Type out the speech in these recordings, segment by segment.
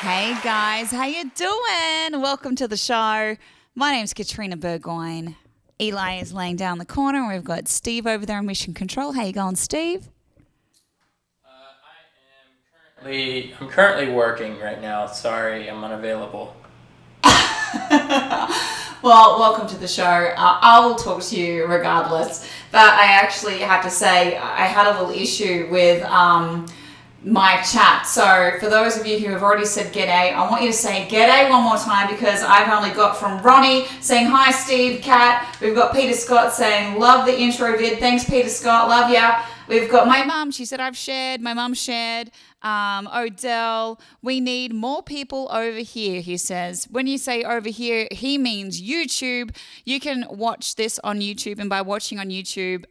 Hey guys, how you doing? Welcome to the show. My name's Katrina Burgoyne. Eli is laying down the corner and we've got Steve over there in Mission Control. How you going, Steve? I'm currently working right now. Sorry, I'm unavailable. Well, welcome to the show. I will talk to you regardless. But I actually have to say I had a little issue with my chat. So for those of you who have already said g'day, I want you to say g'day one more time because I've only got from Ronnie saying hi Steve, Kat. We've got Peter Scott saying love the intro vid. Thanks Peter Scott, love ya. We've got my mum. She said I've shared. My mum shared. Odell, we need more people over here, he says. When you say over here, he means YouTube. You can watch this on YouTube, and by watching on YouTube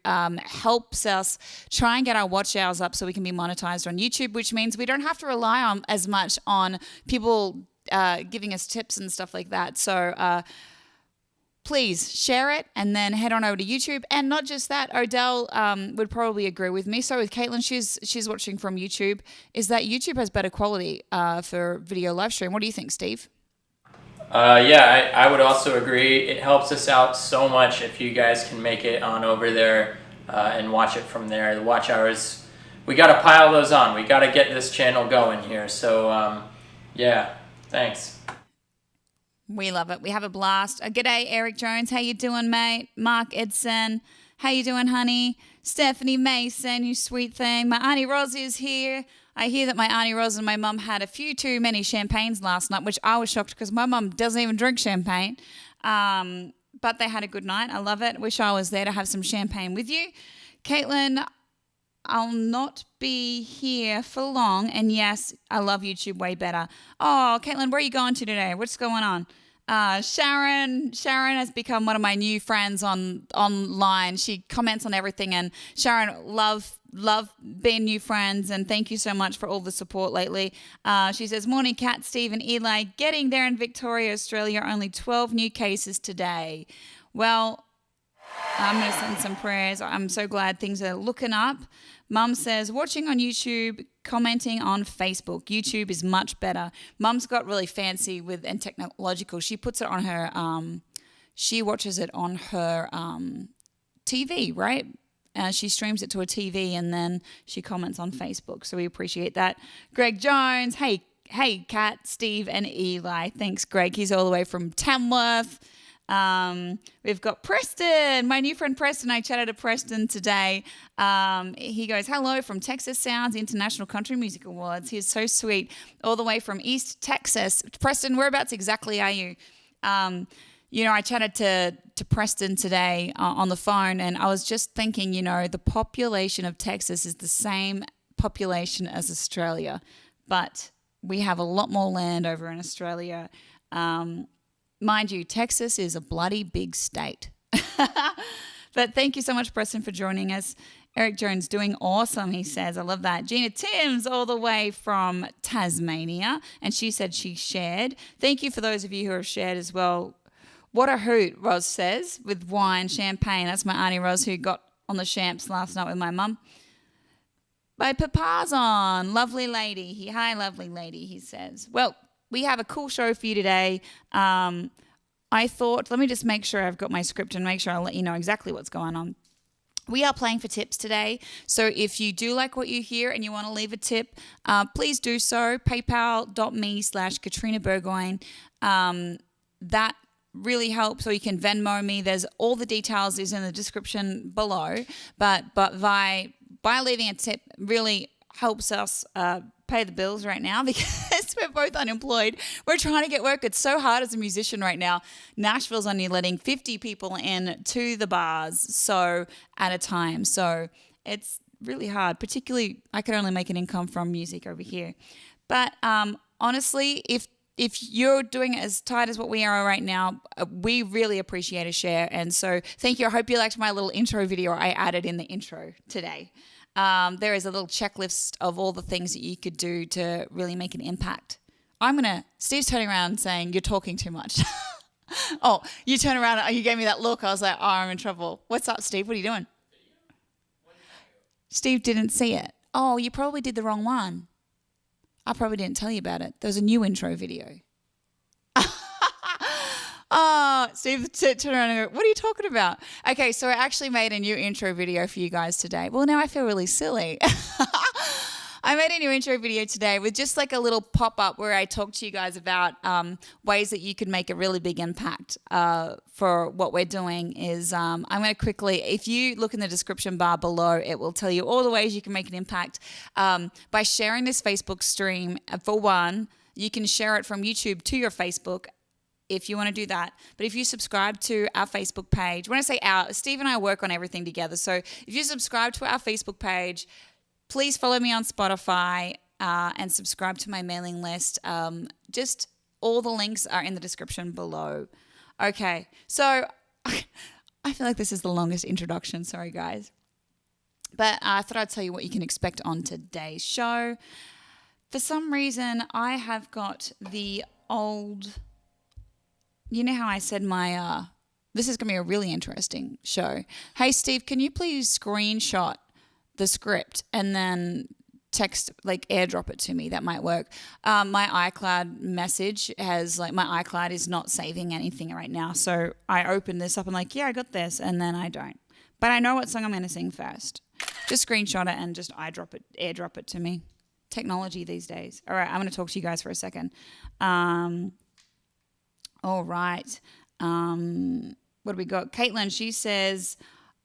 helps us try and get our watch hours up so we can be monetized on YouTube, which means we don't have to rely on as much on people giving us tips and stuff like that. So please share it and then head on over to YouTube. And not just that, Odell would probably agree with me. So with Caitlin, she's watching from YouTube, is that YouTube has better quality for video live stream. What do you think, Steve? Yeah, I would also agree. It helps us out so much if you guys can make it on over there and watch it from there. The watch hours, we got to pile those on. We got to get this channel going here. So yeah, thanks. We love it. We have a blast. G'day, Eric Jones. How you doing, mate? Mark Edson. How you doing, honey? Stephanie Mason, you sweet thing. My Auntie Rosie is here. I hear that my Auntie Rosie and my mum had a few too many champagnes last night, which I was shocked because my mum doesn't even drink champagne. But they had a good night. I love it. Wish I was there to have some champagne with you. Caitlin, I'll not be here for long. And yes, I love YouTube way better. Oh, Caitlin, where are you going to today? What's going on? Sharon has become one of my new friends online. She comments on everything, and Sharon, love being new friends, and thank you so much for all the support lately. She says, morning Kat, Steve and Eli, getting there in Victoria, Australia, only 12 new cases today. Well, I'm going to send some prayers. I'm so glad things are looking up. Mum says, watching on YouTube, commenting on Facebook. YouTube is much better. Mum's got really fancy and technological. She puts it on her, she watches it on her TV, right? She streams it to a TV and then she comments on Facebook. So we appreciate that. Greg Jones, hey, Kat, Steve and Eli. Thanks, Greg. He's all the way from Tamworth. We've got Preston, my new friend Preston. I chatted to Preston today. He goes, hello from Texas Sounds International Country Music Awards. He's so sweet, all the way from East Texas. Preston, whereabouts exactly are you? I chatted to Preston today on the phone, and I was just thinking, the population of Texas is the same population as Australia, but we have a lot more land over in Australia. Mind you, Texas is a bloody big state. But thank you so much, Preston, for joining us. Eric Jones doing awesome, he says. I love that. Gina Timms all the way from Tasmania, and she said she shared. Thank you for those of you who have shared as well. What a hoot, Roz says, with wine, champagne. That's my Auntie Roz who got on the champs last night with my mum. By Papa's on. Lovely lady. Hi, lovely lady, he says. Well, we have a cool show for you today. I thought, let me just make sure I've got my script and make sure I'll let you know exactly what's going on. We are playing for tips today. So if you do like what you hear and you want to leave a tip, please do so. PayPal.me/Katrina Burgoyne. That really helps, or you can Venmo me. There's all the details is in the description below. But by leaving a tip really helps us pay the bills right now because we're both unemployed. We're trying to get work. It's so hard as a musician right now. Nashville's only letting 50 people in to the bars at a time. So it's really hard. Particularly, I can only make an income from music over here. But honestly, if you're doing it as tight as what we are right now, we really appreciate a share. And so thank you. I hope you liked my little intro video I added in the intro today. There is a little checklist of all the things that you could do to really make an impact. Steve's turning around saying, you're talking too much. Oh, you turn around and you gave me that look. I was like, oh, I'm in trouble. What's up, Steve? What are you doing? Steve didn't see it. Oh, you probably did the wrong one. I probably didn't tell you about it. There was a new intro video. Oh, Steve turned around and go, what are you talking about? Okay, so I actually made a new intro video for you guys today. Well, now I feel really silly. I made a new intro video today with just like a little pop-up where I talk to you guys about ways that you can make a really big impact for what we're doing is I'm going to quickly, if you look in the description bar below, it will tell you all the ways you can make an impact by sharing this Facebook stream. For one, you can share it from YouTube to your Facebook if you want to do that. But if you subscribe to our Facebook page, when I say our, Steve and I work on everything together. So if you subscribe to our Facebook page, please follow me on Spotify and subscribe to my mailing list. Just all the links are in the description below. Okay, so I feel like this is the longest introduction. Sorry, guys. But I thought I'd tell you what you can expect on today's show. For some reason, I have got the old... You know how I said my... this is going to be a really interesting show. Hey, Steve, can you please screenshot the script and then text, like airdrop it to me? That might work. My iCloud message has, like, my iCloud is not saving anything right now. So I open this up and like, yeah, I got this. And then I don't. But I know what song I'm going to sing first. Just screenshot it and just airdrop it to me. Technology these days. All right, I'm going to talk to you guys for a second. All right. What do we got? Caitlin, she says,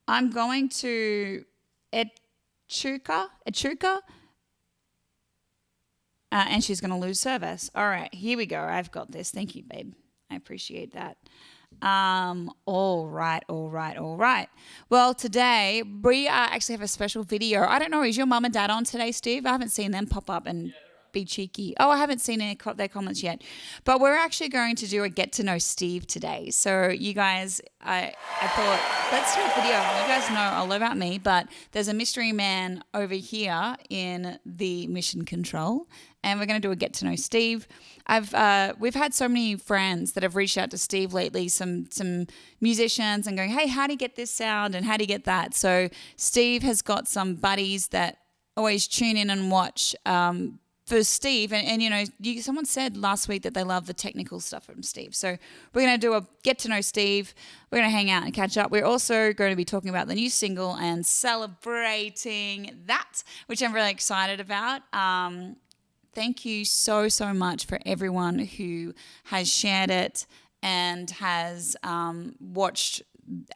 I'm going to Echuca, and she's going to lose service. All right, here we go. I've got this. Thank you, babe. I appreciate that. All right. Well, today we actually have a special video. I don't know, is your mum and dad on today, Steve? I haven't seen them pop up and... be cheeky. Oh, I haven't seen their comments yet. But we're actually going to do a get to know Steve today. So you guys, I thought, let's do a video. You guys know all about me, but there's a mystery man over here in the mission control, and we're going to do a get to know Steve. We've had so many friends that have reached out to Steve lately, some musicians, and going, hey, how do you get this sound and how do you get that? So Steve has got some buddies that always tune in and watch for Steve, and you know, someone said last week that they love the technical stuff from Steve. So we're going to do a get to know Steve. We're going to hang out and catch up. We're also going to be talking about the new single and celebrating that, which I'm really excited about. Thank you so much for everyone who has shared it and has watched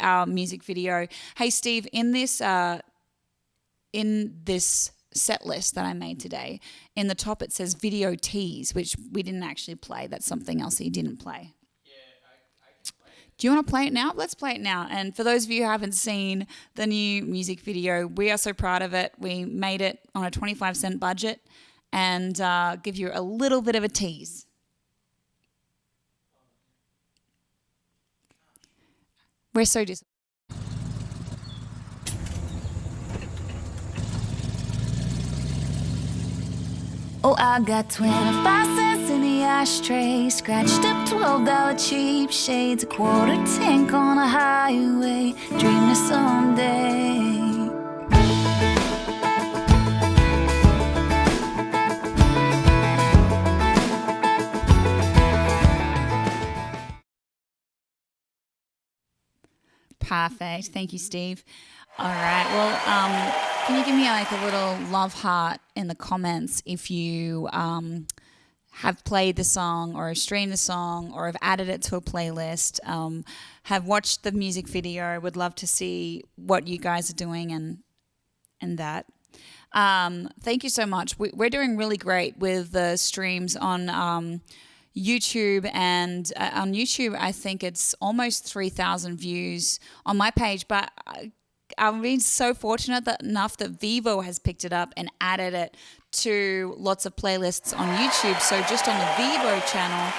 our music video. Hey, Steve, in this set list that I made today, in the top it says video tease, which we didn't actually play. That's something else that you didn't play. Yeah, I can play it. Do you want to play it now? Let's play it now. And for those of you who haven't seen the new music video, we are so proud of it. We made it on a 25-cent budget and give you a little bit of a tease. We're so disappointed. Oh, I got 25 cents in the ashtray, scratched up $12 cheap shades, a quarter tank on a highway, dreaming someday. Perfect. Thank you, Steve. All right. Well, can you give me like a little love heart in the comments if you have played the song or streamed the song or have added it to a playlist, have watched the music video? Would love to see what you guys are doing and that. Thank you so much. We're doing really great with the streams on YouTube, and on YouTube I think it's almost 3,000 views on my page, but I've been so fortunate enough that Vivo has picked it up and added it to lots of playlists on YouTube. So just on the Vivo channel,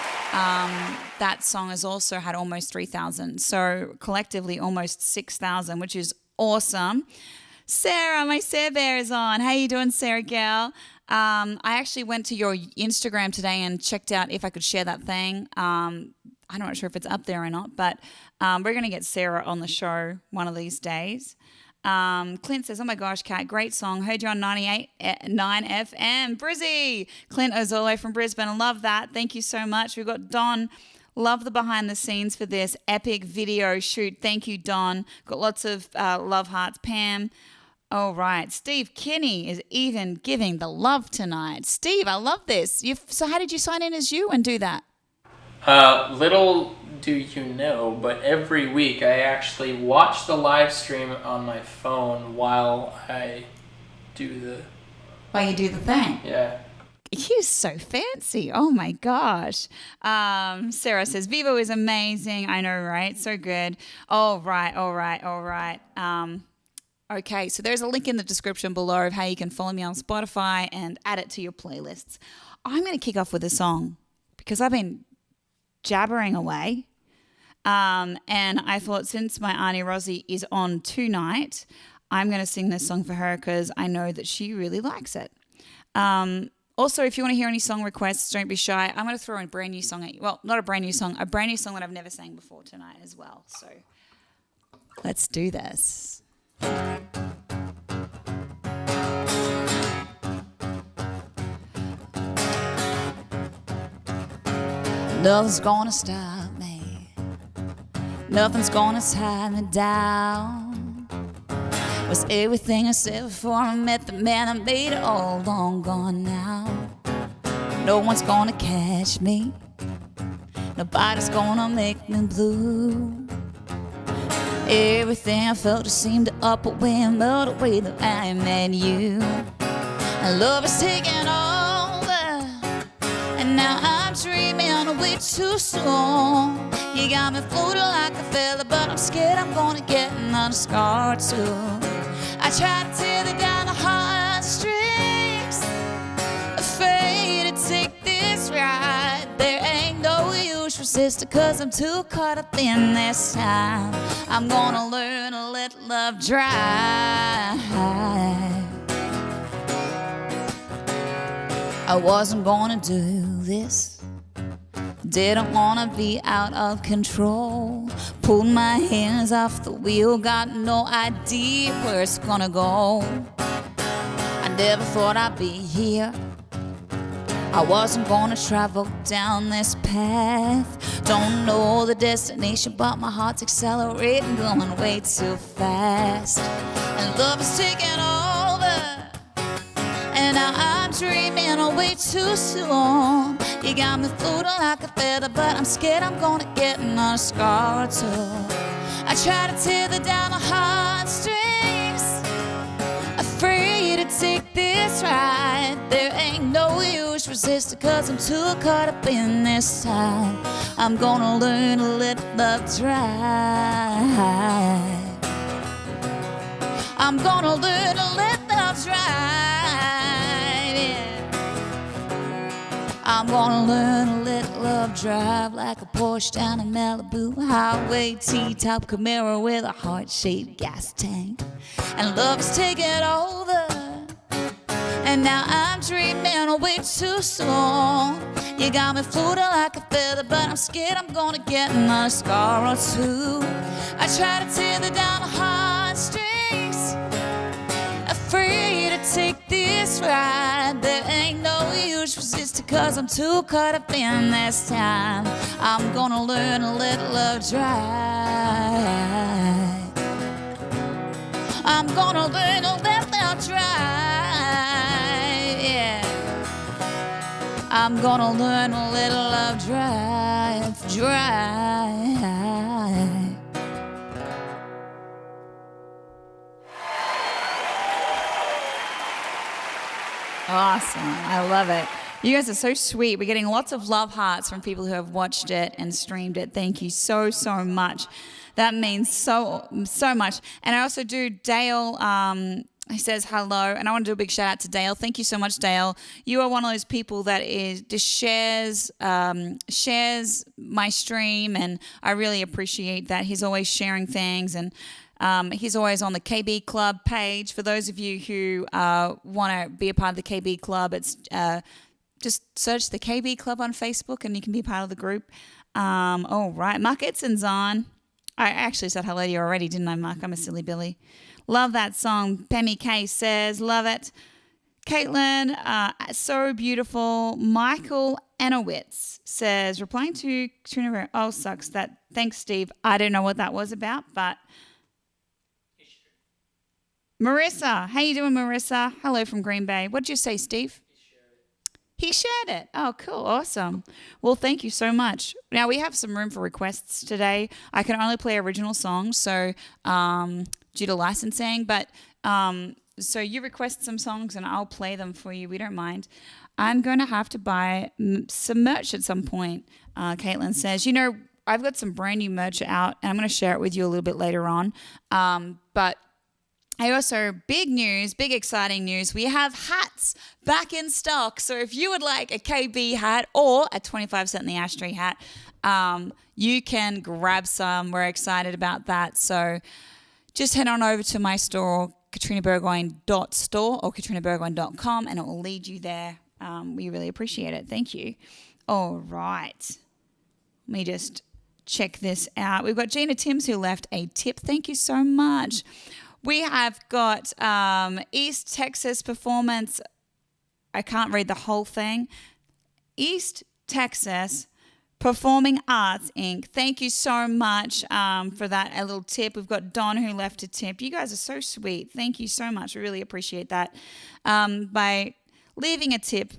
that song has also had almost 3,000. So collectively almost 6,000, which is awesome. Sarah, my Sarah Bear is on. How you doing, Sarah gal? I actually went to your Instagram today and checked out if I could share that thing. I'm not sure if it's up there or not, but we're going to get Sarah on the show one of these days. Clint says, oh my gosh, Kat, great song. Heard you on 98.9 FM. Brizzy. Clint Ozolo from Brisbane. I love that. Thank you so much. We've got Don. Love the behind the scenes for this epic video shoot. Thank you, Don. Got lots of love hearts. Pam. All right. Steve Kinney is even giving the love tonight. Steve, I love this. So how did you sign in as you and do that? Little do you know, but every week I actually watch the live stream on my phone while I do the... While you do the thing? Yeah. You're so fancy. Oh, my gosh. Sarah says, Vivo is amazing. I know, right? So good. All right. Okay, so there's a link in the description below of how you can follow me on Spotify and add it to your playlists. I'm going to kick off with a song because I've been jabbering away. And I thought since my Auntie Rosie is on tonight, I'm going to sing this song for her because I know that she really likes it. Also, if you want to hear any song requests, don't be shy. I'm going to throw in a brand new song at you. Well, not a brand new song that I've never sang before tonight as well. So let's do this. Nothing's gonna stop me. Nothing's gonna tie me down. Was everything I said before I met the man I made it all long gone now. No one's gonna catch me. Nobody's gonna make me blue. Everything I felt just seemed to up away and melt away that I met you. And love is taking over, and now I'm dreaming way too soon. You got me floating like a feather, but I'm scared I'm gonna get another scar too. I try to tear down the heartstrings, afraid to take this ride. There ain't no use resisting, 'cause I'm too caught up in this time. I'm gonna learn to let love dry. I wasn't gonna do this, didn't wanna be out of control. Pulled my hands off the wheel, got no idea where it's gonna go. I never thought I'd be here, I wasn't gonna travel down this path. Don't know the destination, but my heart's accelerating, going way too fast. And love is taking over, and now I'm dreaming way too soon. You got me floating like a feather, but I'm scared I'm gonna get another scar or two. I try to tear down the heartstrings, afraid to take this ride. There ain't no use resisting, 'cause I'm too caught up in this time. I'm gonna learn to let love dry. I'm gonna learn to let love dry, yeah. I'm gonna learn to let love drive like a Porsche down a Malibu highway, T-top Camaro with a heart-shaped gas tank. And love is taking over, and now I'm dreaming way too soon. You got me floating like a feather, but I'm scared I'm gonna get another scar or two. I try to tear down the heartstrings, afraid to take this ride. There ain't no use resisting, 'cause I'm too caught up in this time. I'm gonna learn to let love dry. I'm gonna learn to let love dry, yeah. I'm gonna learn to let love dry. Awesome. I love it. You guys are so sweet. We're getting lots of love hearts from people who have watched it and streamed it. Thank you so, so much. That means so, so much. And I also do Dale. He says hello, and I want to do a big shout out to Dale. Thank you so much, Dale. You are one of those people that just shares my stream, and I really appreciate that. He's always sharing things, and he's always on the KB Club page. For those of you who want to be a part of the KB Club, it's just search the KB Club on Facebook, and you can be part of the group. All right, Mark Edson's on. I actually said hello to you already, didn't I, Mark? I'm a silly Billy. Love that song. Pemmy K says, love it. Caitlin, so beautiful. Michael Anowitz says, replying to Katrina Burgoyne. Oh, sucks. Thanks, Steve. I don't know what that was about, but Marissa. How you doing, Marissa? Hello from Green Bay. What did you say, Steve? He shared it. Oh, cool. Awesome. Well, thank you so much. Now, we have some room for requests today. I can only play original songs, so due to licensing, but so you request some songs and I'll play them for you. We don't mind. I'm going to have to buy some merch at some point, Caitlin says. You know, I've got some brand new merch out, and I'm going to share it with you a little bit later on. But I also, big news, big exciting news, we have hats back in stock. So if you would like a KB hat or a 25 cent in the ashtray hat, you can grab some. We're excited about that. So just head on over to my store, katrinaburgoyne.store or katrinaburgoyne.com, and it will lead you there. We really appreciate it. Thank you. All right. Let me just check this out. We've got Gina Timms who left a tip. Thank you so much. We have got East Texas Performance. I can't read the whole thing. East Texas Performing Arts, Inc. Thank you so much for that, a little tip. We've got Don who left a tip. You guys are so sweet. Thank you so much. We really appreciate that. By leaving a tip,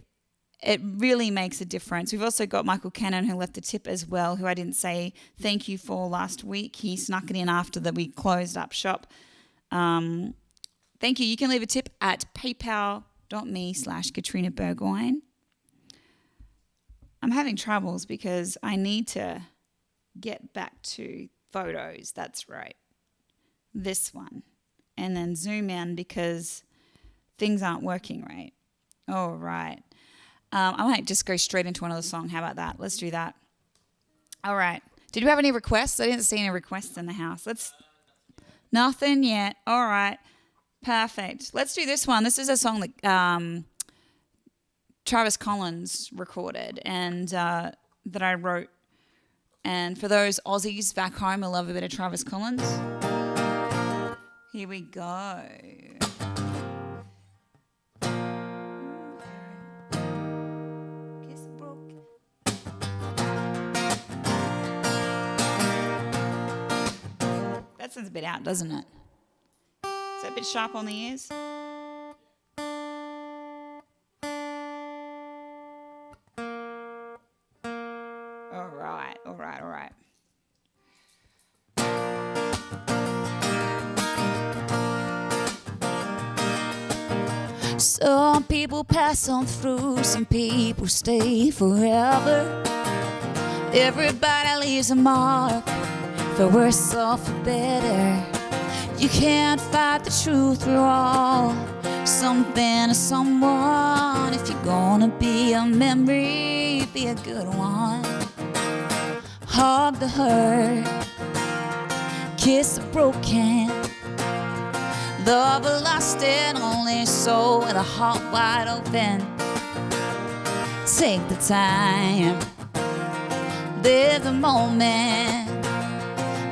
it really makes a difference. We've also got Michael Cannon who left a tip as well, who I didn't say thank you for last week. He snuck it in after that we closed up shop. Thank you. You can leave a tip at paypal.me/Katrina Burgoyne. I'm having troubles because I need to get back to photos. That's right. This one. And then zoom in because things aren't working right. All right. I might just go straight into another song. How about that? Let's do that. All right. Did you have any requests? I didn't see any requests in the house. Nothing yet. All right. Perfect. Let's do this one. This is a song that Travis Collins recorded and that I wrote. And for those Aussies back home who love a bit of Travis Collins, here we go. That sounds a bit out, doesn't it? Is that a bit sharp on the ears? All right. Some people pass on through, some people stay forever. Everybody leaves a mark, for worse or for better. You can't fight the truth, we're all something to someone. If you're gonna be a memory, be a good one. Hug the hurt, kiss the broken, love a lost and only soul with a heart wide open. Take the time, live the moment.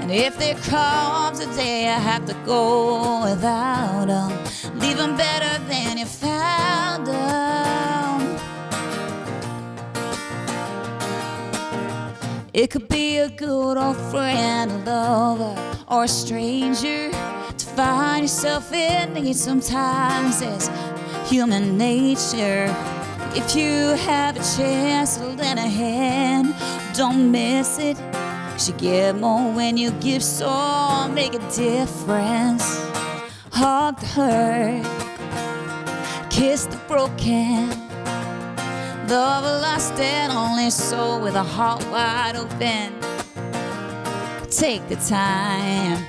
And if there comes a day I have to go without them, leave them better than you found them. It could be a good old friend, a lover, or a stranger. To find yourself in need sometimes is human nature. If you have a chance to lend a hand, don't miss it. 'Cause you get more when you give, so make a difference. Hug the hurt, kiss the broken, love a lost and only soul with a heart wide open. Take the time,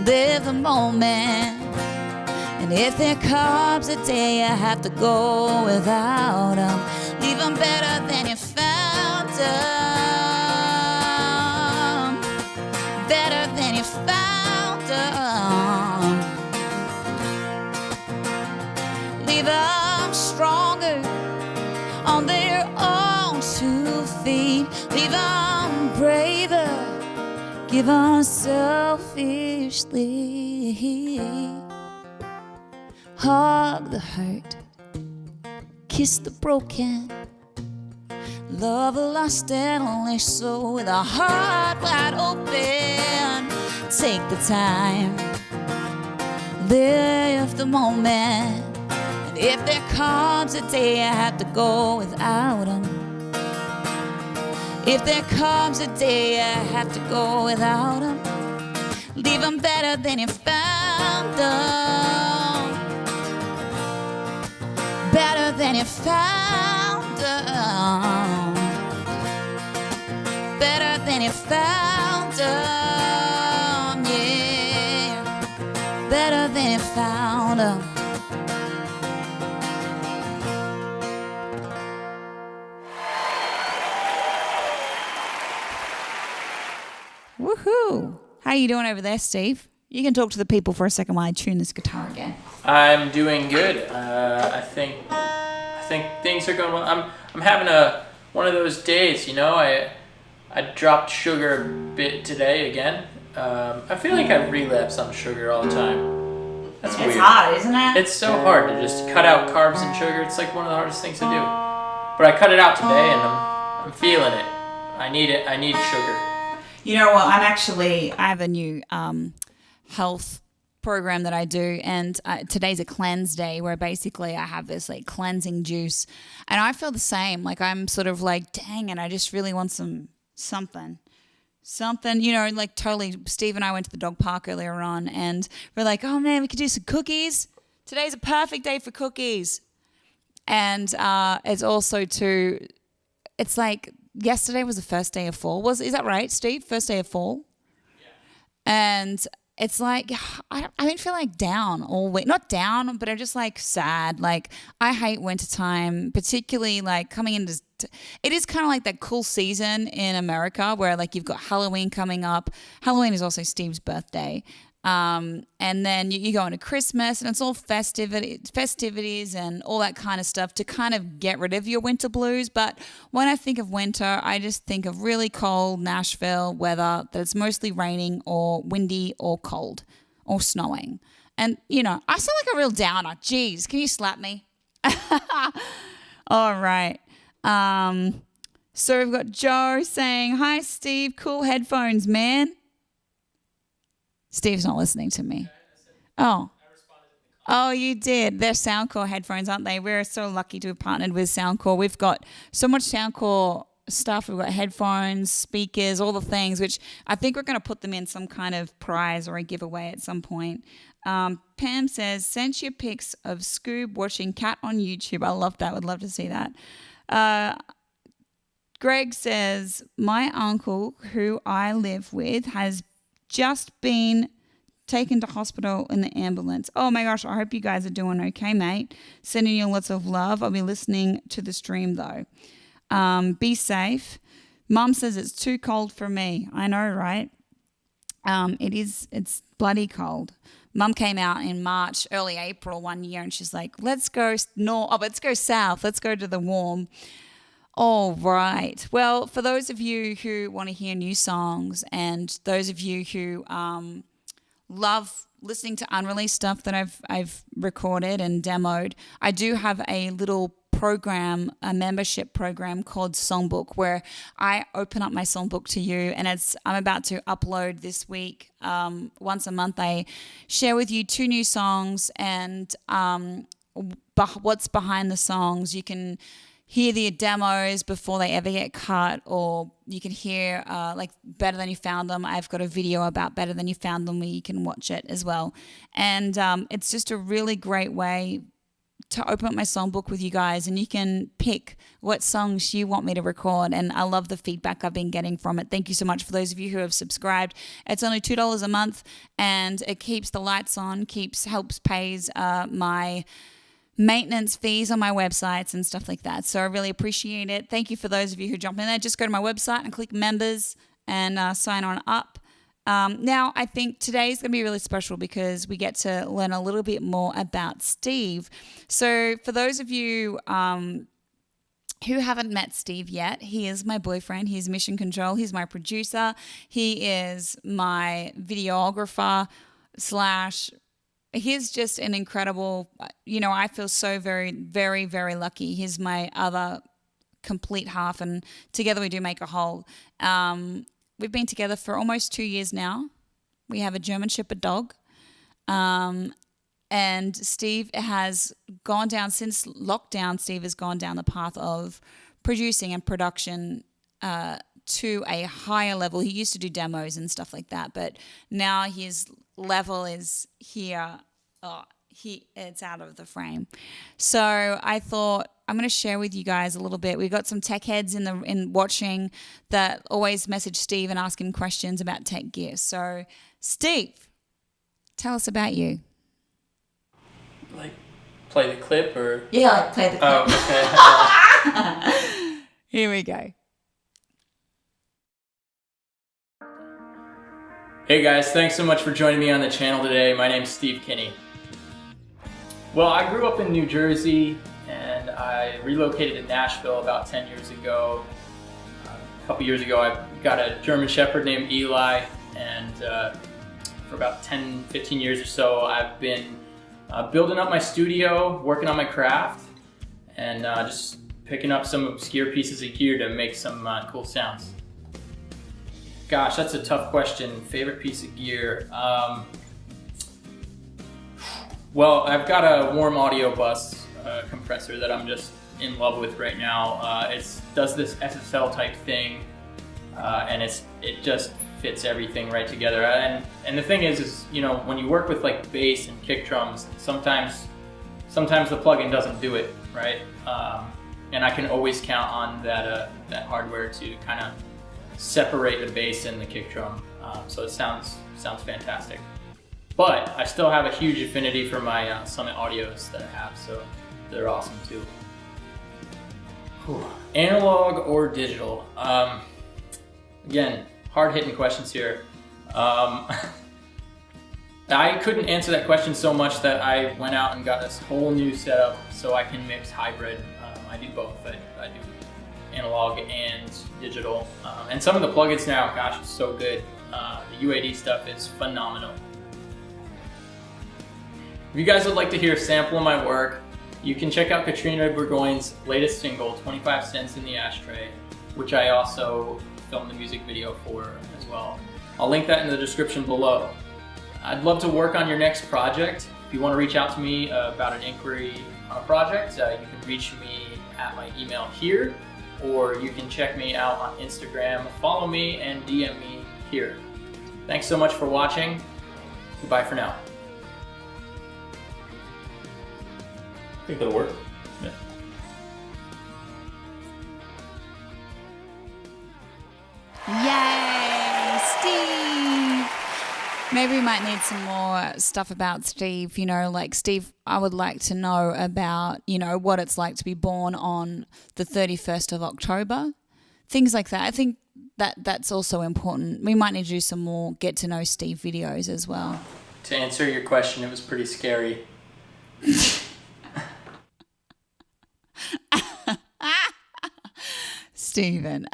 live the moment. And if there comes a day I have to go without them, leave them better than you found them. Better than you found them. Leave them stronger on their own 2 feet. Leave them braver, give unselfishly. Hug the hurt, kiss the broken, love a lost and only soul with a heart wide open. Take the time, live the moment. And if there comes a day I have to go without him, if there comes a day I have to go without him, leave him better than you found him, better than you found him, better than you found him, yeah, better than you found him. Woohoo! How you doing over there, Steve? You can talk to the people for a second while I tune this guitar again. I'm doing good. I think things are going well. I'm having one of those days. You know, I dropped sugar a bit today again. I feel like I relapse on sugar all the time. That's weird. It's hard, isn't it? It's so hard to just cut out carbs and sugar. It's like one of the hardest things to do. But I cut it out today, and I'm feeling it. I need it. I need sugar. You know what? I have a new health program that I do, and today's a cleanse day where basically I have this like cleansing juice, and I feel the same. Like I'm sort of like, dang it, I just really want something. You know, like totally. Steve and I went to the dog park earlier on, and we're like, oh man, we could do some cookies. Today's a perfect day for cookies, and it's also too. It's like. Yesterday was the first day of fall. Is that right, Steve? First day of fall? Yeah. And it's like, I don't feel like down all week. Not down, but I'm just like sad. Like I hate wintertime, particularly like coming into, it is kind of like that cool season in America where like you've got Halloween coming up. Halloween is also Steve's birthday. And then you go into Christmas and it's all festivities and all that kind of stuff to kind of get rid of your winter blues. But when I think of winter, I just think of really cold Nashville weather, that it's mostly raining or windy or cold or snowing. And, you know, I sound like a real downer. Jeez, can you slap me? All right. So we've got Joe saying, hi, Steve, cool headphones, man. Steve's not listening to me. Oh. Oh, you did. They're Soundcore headphones, aren't they? We're so lucky to have partnered with Soundcore. We've got so much Soundcore stuff. We've got headphones, speakers, all the things, which I think we're going to put them in some kind of prize or a giveaway at some point. Pam says, send your pics of Scoob watching Cat on YouTube. I love that. Would love to see that. Greg says, my uncle, who I live with, has just been taken to hospital in the ambulance. Oh my gosh, I hope you guys are doing okay, mate. Sending you lots of love. I'll be listening to the stream though. Be safe. Mum says it's too cold for me. I know, right? It's bloody cold. Mum came out in March, early April one year, and she's like, let's go let's go south. Let's go to the warm. All right. Well, for those of you who want to hear new songs and those of you who love listening to unreleased stuff that I've recorded and demoed, I do have a little program, a membership program called Songbook, where I open up my songbook to you, and I'm about to upload this week. Once a month, I share with you 2 new songs and what's behind the songs. You can hear the demos before they ever get cut, or you can hear like Better Than You Found Them. I've got a video about Better Than You Found Them where you can watch it as well. And it's just a really great way to open up my songbook with you guys, and you can pick what songs you want me to record, and I love the feedback I've been getting from it. Thank you so much for those of you who have subscribed. It's only $2 a month, and it keeps the lights on, helps pays my maintenance fees on my websites and stuff like that. So I really appreciate it. Thank you for those of you who jump in there. Just go to my website and click members and sign on up. Now, I think today's going to be really special because we get to learn a little bit more about Steve. So for those of you who haven't met Steve yet, he is my boyfriend. He's Mission Control. He's my producer. He is my videographer slash. He's just an incredible, I feel so very, very, very lucky. He's my other complete half, and together we do make a whole. We've been together for almost 2 years now. We have a German Shepherd dog. And Steve has gone down, since lockdown, Steve has gone down the path of producing and production to a higher level. He used to do demos and stuff like that, but now his level is here. It's out of the frame. So I thought I'm going to share with you guys a little bit. We got some tech heads in watching that always message Steve and ask him questions about tech gear. So Steve, tell us about you. Like, play the clip or? Yeah, like play the clip. Oh, okay. Here we go. Hey guys, thanks so much for joining me on the channel today. My name's Steve Kinney. Well, I grew up in New Jersey and I relocated to Nashville about 10 years ago. A couple years ago, I got a German Shepherd named Eli, and for about 10, 15 years or so, I've been building up my studio, working on my craft, and just picking up some obscure pieces of gear to make some cool sounds. Gosh, that's a tough question. Favorite piece of gear? Well, I've got a warm audio bus compressor that I'm just in love with right now. It does this SSL type thing, and it just fits everything right together. And the thing is when you work with like bass and kick drums, sometimes the plugin doesn't do it right, and I can always count on that hardware to kind of separate the bass and the kick drum, so it sounds fantastic. But I still have a huge affinity for my Summit Audios that I have, so they're awesome too. Whew. Analog or digital? Again, hard-hitting questions here. I couldn't answer that question so much that I went out and got this whole new setup so I can mix hybrid. I do both. I do analog and digital. And some of the plugins now, gosh, it's so good. The UAD stuff is phenomenal. If you guys would like to hear a sample of my work, you can check out Katrina Burgoyne's latest single, 25 Cents in the Ashtray, which I also filmed the music video for as well. I'll link that in the description below. I'd love to work on your next project. If you want to reach out to me about an inquiry on a project, you can reach me at my email here, or you can check me out on Instagram, follow me, and DM me here. Thanks so much for watching. Goodbye for now. I think that'll work. Yeah. Yay, Steve! Maybe we might need some more stuff about Steve. Like Steve, I would like to know about, what it's like to be born on the 31st of October. Things like that. I think that's also important. We might need to do some more get to know Steve videos as well. To answer your question, it was pretty scary. Steven.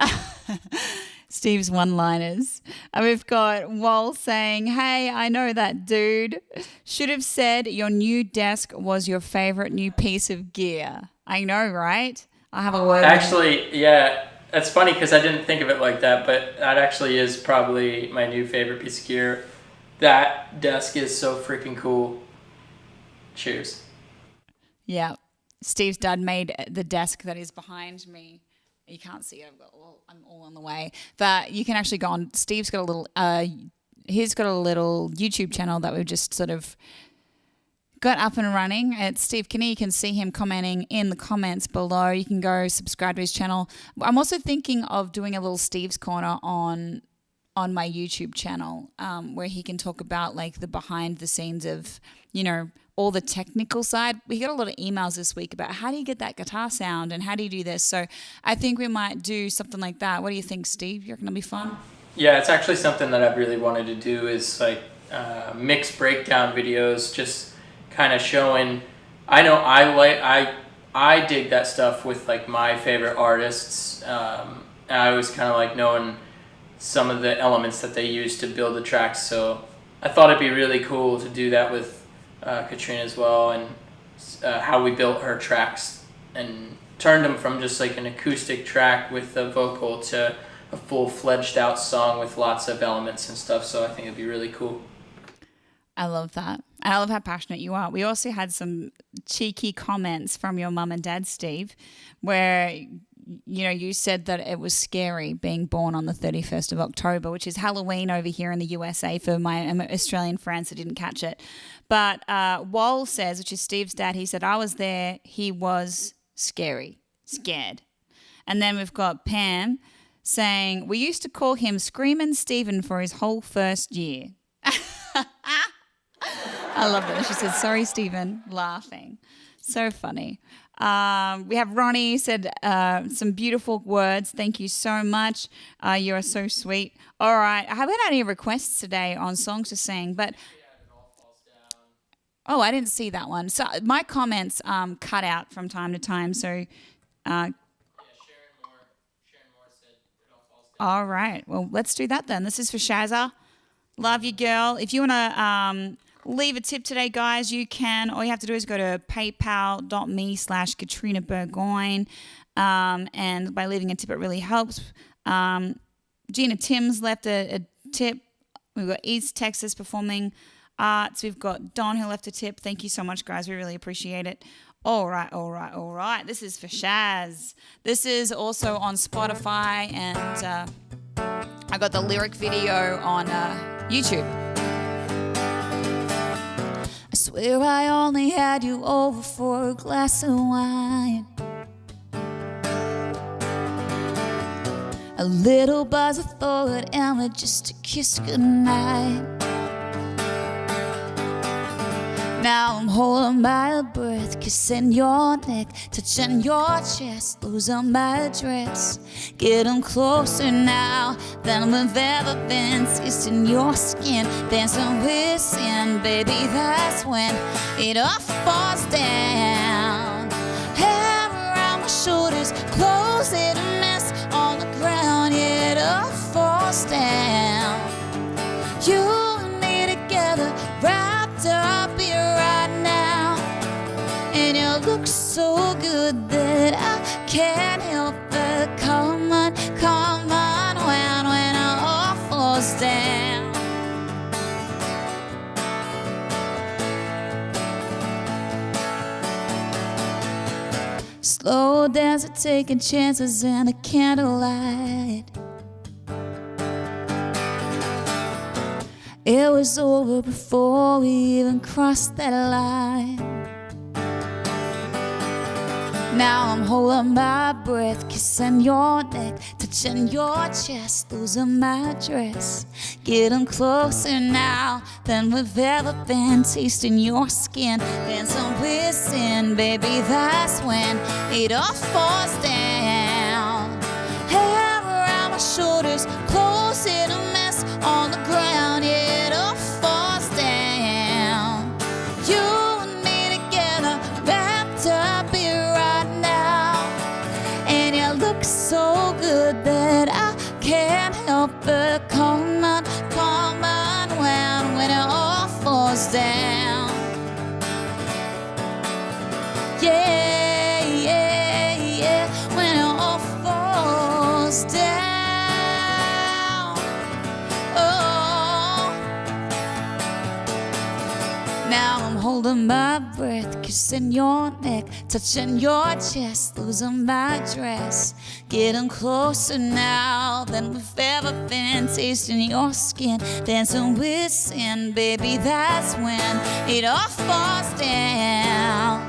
Steve's one-liners. We've got Wall saying, hey, I know that dude. Should have said your new desk was your favorite new piece of gear. I know, right? I have a word. Actually, yeah, that's funny because I didn't think of it like that, but that actually is probably my new favorite piece of gear. That desk is so freaking cool. Cheers. Yeah. Steve's dad made the desk that is behind me. You can't see it. I'm all on the way. But you can actually go on. Steve's got a little. He's got a little YouTube channel that we've just sort of got up and running. It's Steve Kinney. You can see him commenting in the comments below. You can go subscribe to his channel. I'm also thinking of doing a little Steve's Corner on my YouTube channel, where he can talk about like the behind the scenes of all the technical side. We got a lot of emails this week about how do you get that guitar sound and how do you do this. So I think we might do something like that. What do you think, Steve? You reckon it'll be fun? Yeah, it's actually something that I've really wanted to do is like mix breakdown videos, just kind of showing. I know I I dig that stuff with like my favorite artists. And I always kind of like knowing some of the elements that they use to build the tracks. So I thought it'd be really cool to do that with Katrina as well, and how we built her tracks and turned them from just like an acoustic track with a vocal to a full-fledged out song with lots of elements and stuff. So I think it'd be really cool. I love that. I love how passionate you are. We also had some cheeky comments from your mum and dad, Steve, where you said that it was scary being born on the 31st of October, which is Halloween over here in the USA for my Australian friends that didn't catch it. But Wall says, which is Steve's dad, he said, I was there. He was scared. And then we've got Pam saying, we used to call him Screamin' Stephen for his whole first year. I love it. She said, sorry, Stephen, laughing. So funny. We have Ronnie said some beautiful words. Thank you so much. You are so sweet. All right. I haven't had any requests today on songs to sing, but oh, I didn't see that one. So my comments cut out from time to time. So Sharon Moore said it all falls down. all right. Well, let's do that then. This is for Shazza. Love you, girl. If you want to leave a tip today, guys, you can. All you have to do is go to paypal.me/Katrina Burgoyne. And by leaving a tip, it really helps. Gina Timms left a tip. We've got East Texas Performing Arts. We've got Don who left a tip. Thank you so much, guys. We really appreciate it. All right. This is for Shaz. This is also on Spotify, and I got the lyric video on YouTube. I swear I only had you over for a glass of wine, a little buzz of thought, and just a kiss goodnight. Now I'm holding my breath, kissing your neck, touching your chest, losing my dress, getting closer now than we've ever been, tasting your skin, dancing with sin, baby, that's when it all falls down. Hair around my shoulders, clothes in a mess on the ground, yeah, it all falls down. You and me together, wrapped up here right now, and you look so good that I can't help but come on, when it all falls down. Slow dance, taking chances in the candlelight. It was over before we even crossed that line. Now I'm holding my breath, kissing your neck, touching your chest, losing my dress, getting closer now than we've ever been, tasting your skin, dancing with sin, baby, that's when it all falls down. Hair around my shoulders, clothes in a mess on the ground, yeah, it all falls down. You and me together, wrapped up here right now, and you look so good that I can't help but come on, when it all falls down. Yeah, when it all falls down. Oh, now I'm holding my breath, kissing your neck, touching your chest, losing my dress, getting closer now than we've ever been, tasting your skin, dancing with sin, baby, that's when it all falls down.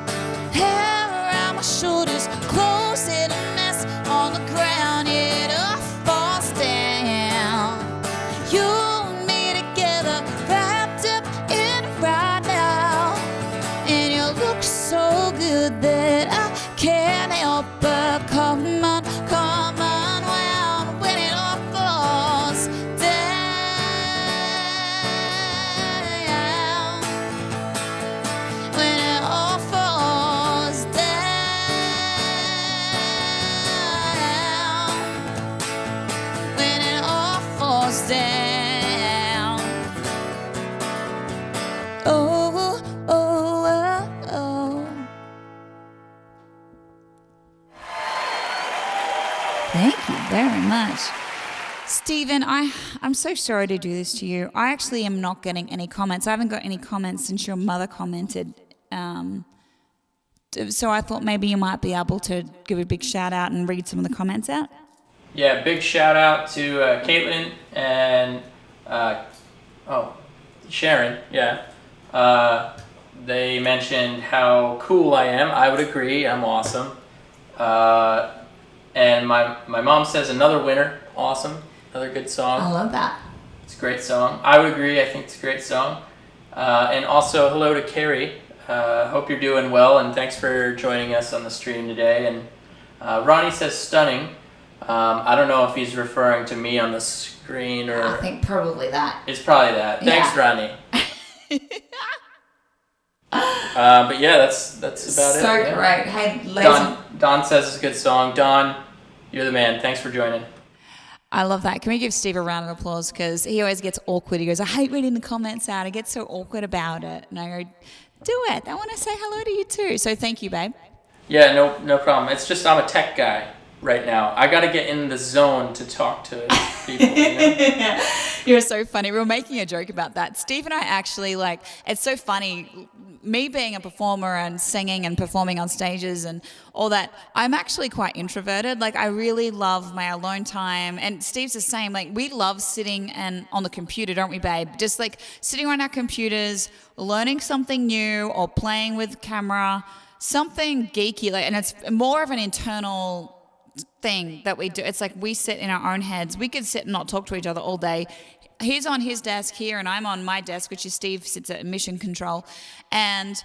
Hair around my shoulders, clothes in a mess on the ground, yeah, it all falls down. You and me together, wrapped up in it right now, and you look so good that I can't help but come on, when it all falls down. When it all falls down. Stephen, I'm so sorry to do this to you. I actually am not getting any comments. I haven't got any comments since your mother commented. So I thought maybe you might be able to give a big shout out and read some of the comments out. Yeah, big shout out to Caitlin and Sharon. Yeah, they mentioned how cool I am. I would agree. I'm awesome. And my mom says another winner. Awesome. Another good song. I love that. It's a great song. I would agree. I think it's a great song. And also hello to Carrie. Hope you're doing well, and thanks for joining us on the stream today. And Ronnie says stunning. I don't know if he's referring to me on the screen or... I think probably that. It's probably that. Thanks, Yeah. Ronnie. But yeah, that's about it. So Yeah. great. Hey, ladies. Don says it's a good song. Don, you're the man. Thanks for joining. I love that. Can we give Steve a round of applause? Because he always gets awkward. He goes, I hate reading the comments out. I get so awkward about it. And I go, do it. I want to say hello to you too. So thank you, babe. Yeah, no problem. It's just I'm a tech guy right now. I got to get in the zone to talk to people. You know? You're so funny. We were making a joke about that. Steve and I actually, it's so funny. Me being a performer and singing and performing on stages and all that, I'm actually quite introverted. I really love my alone time. And Steve's the same. We love sitting and on the computer, don't we, babe? Just sitting on our computers, learning something new or playing with camera, something geeky. And it's more of an internal thing that we do. It's we sit in our own heads. We could sit and not talk to each other all day. He's on his desk here and I'm on my desk, which is Steve sits at mission control. And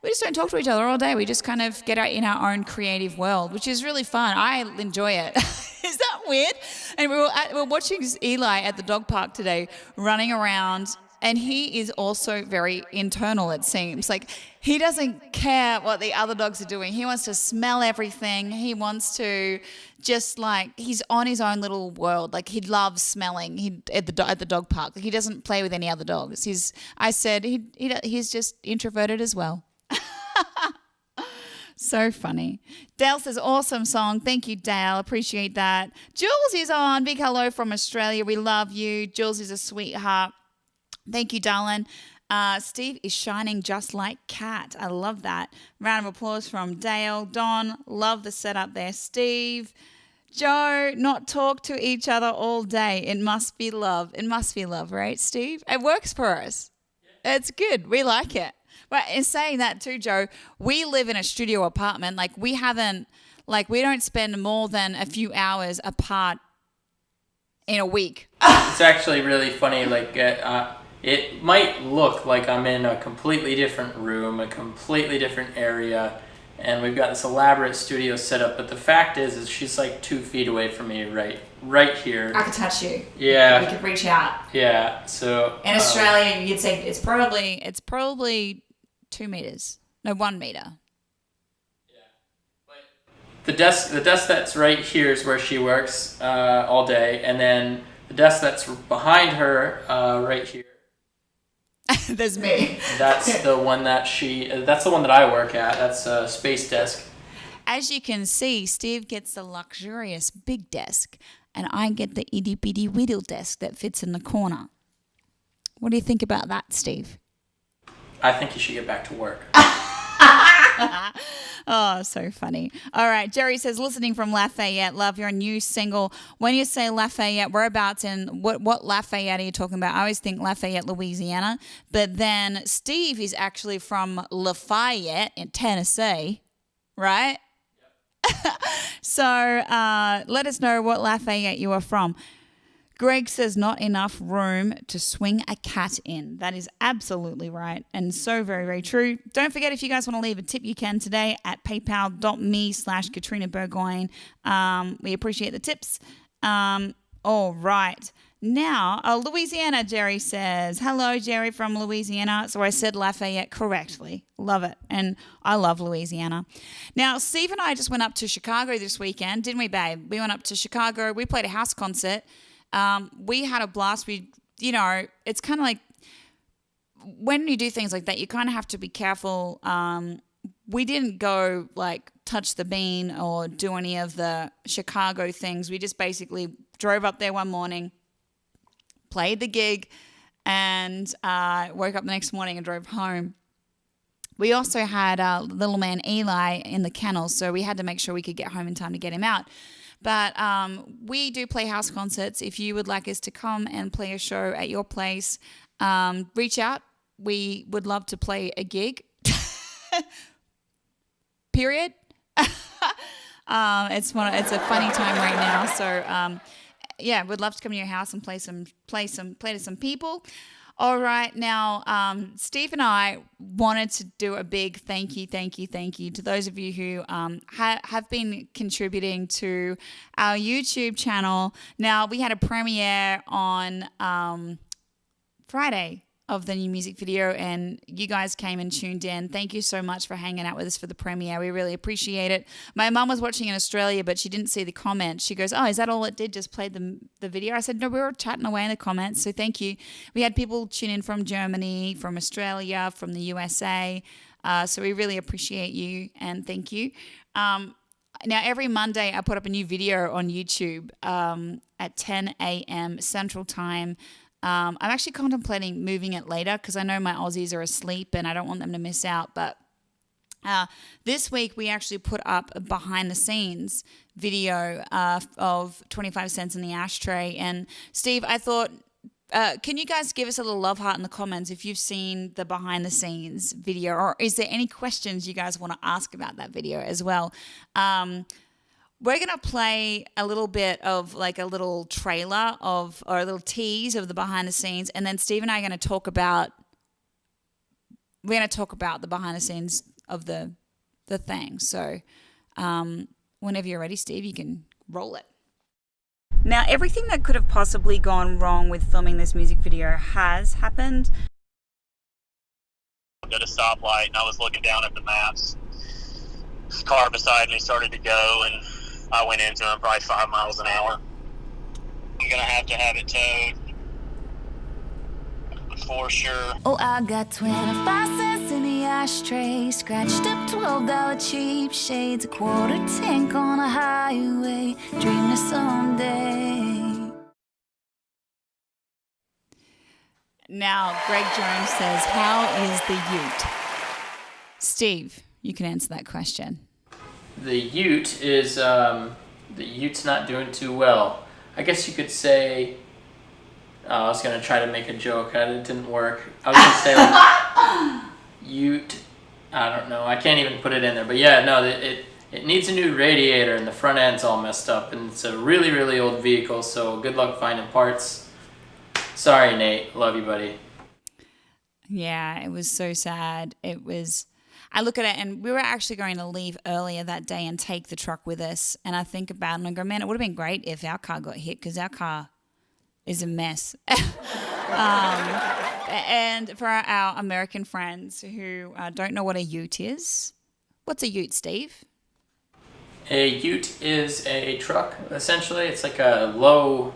we just don't talk to each other all day. We just kind of get out in our own creative world, which is really fun. I enjoy it. Is that weird? And we were watching Eli at the dog park today running around, and he is also very internal, it seems. He doesn't care what the other dogs are doing. He wants to smell everything. He wants to just he's on his own little world. He loves smelling at the dog park. He doesn't play with any other dogs. He's just introverted as well. So funny. Dale says, awesome song. Thank you, Dale. Appreciate that. Jules is on. Big hello from Australia. We love you. Jules is a sweetheart. Thank you, darling. Steve is shining just like Kat. I love that. Round of applause from Dale. Don, love the setup there. Steve, Joe, not talk to each other all day. It must be love. It must be love, right, Steve? It works for us. It's good. We like it. But in saying that too, Joe, we live in a studio apartment. We don't spend more than a few hours apart in a week. It's actually really funny. It might look like I'm in a completely different room, a completely different area, and we've got this elaborate studio set up. But the fact is she's 2 feet away from me, right here. I could touch you. Yeah. We could reach out. Yeah. So in Australia, you'd say it's probably 2 meters. No, 1 meter. The desk that's right here is where she works all day, and then the desk that's behind her right here. There's me. That's the one that that's the one that I work at. That's a space desk. As you can see, Steve gets the luxurious big desk, and I get the itty bitty whittle desk that fits in the corner. What do you think about that, Steve? I think you should get back to work. Oh, so funny. All right. Jerry says, listening from Lafayette, love your new single. When you say Lafayette, whereabouts in what Lafayette are you talking about? I always think Lafayette, Louisiana. But then Steve is actually from Lafayette in Tennessee, right? Yep. So let us know what Lafayette you are from. Greg says not enough room to swing a cat in. That is absolutely right and so very, very true. Don't forget, if you guys want to leave a tip, you can today at paypal.me/Katrina Burgoyne. We appreciate the tips. All right. Now, Louisiana, Jerry says. Hello, Jerry from Louisiana. So I said Lafayette correctly. Love it. And I love Louisiana. Now, Steve and I just went up to Chicago this weekend, didn't we, babe? We went up to Chicago. We played a house concert. We had a blast. It's kind of like when you do things like that, you kind of have to be careful. We didn't go touch the bean or do any of the Chicago things. We just basically drove up there one morning, played the gig, and woke up the next morning and drove home. We also had little man Eli in the kennel, so we had to make sure we could get home in time to get him out. But we do play house concerts. If you would like us to come and play a show at your place, reach out. We would love to play a gig. Period. It's a funny time right now. So yeah, we'd love to come to your house and play to some people. All right, now Steve and I wanted to do a big thank you to those of you who have been contributing to our YouTube channel. Now, we had a premiere on Friday of the new music video, and you guys came and tuned in. Thank you so much for hanging out with us for the premiere. We really appreciate it. My mum was watching in Australia, but she didn't see the comments. She goes, "Oh, is that all it did? Just played the video?" I said, "No, we were chatting away in the comments." So thank you. We had people tune in from Germany, from Australia, from the USA. So we really appreciate you and thank you. Now, every Monday, I put up a new video on YouTube at 10 a.m. Central Time. I'm actually contemplating moving it later because I know my Aussies are asleep and I don't want them to miss out. But this week we actually put up a behind the scenes video of 25 cents in the ashtray. And Steve, I thought, can you guys give us a little love heart in the comments if you've seen the behind the scenes video, or is there any questions you guys want to ask about that video as well? We're going to play a little bit of like a little trailer or a little tease of the behind the scenes. And then Steve and I are going to talk about the behind the scenes of the thing. So whenever you're ready, Steve, you can roll it. Now, everything that could have possibly gone wrong with filming this music video has happened. At a stoplight, and I was looking down at the maps. This car beside me started to go, and I went into him probably 5 miles an hour. I'm gonna have to have it towed for sure. Oh, I got 25 cents in the ashtray, scratched up $12 cheap shades, a quarter tank on a highway, dreaming of someday. Now, Greg Jones says, how is the Ute? Steve, you can answer that question. The Ute is, the Ute's not doing too well. I guess you could say, I was going to try to make a joke, it didn't work. I was going to say, like, Ute, I don't know, I can't even put it in there. But yeah, no, it needs a new radiator and the front end's all messed up. And it's a really, really old vehicle, so good luck finding parts. Sorry, Nate. Love you, buddy. Yeah, it was so sad. I look at it, and we were actually going to leave earlier that day and take the truck with us. And I think about it and I go, man, it would have been great if our car got hit because our car is a mess. And for our American friends who don't know what a Ute is, what's a Ute, Steve? A Ute is a truck, essentially. It's like a low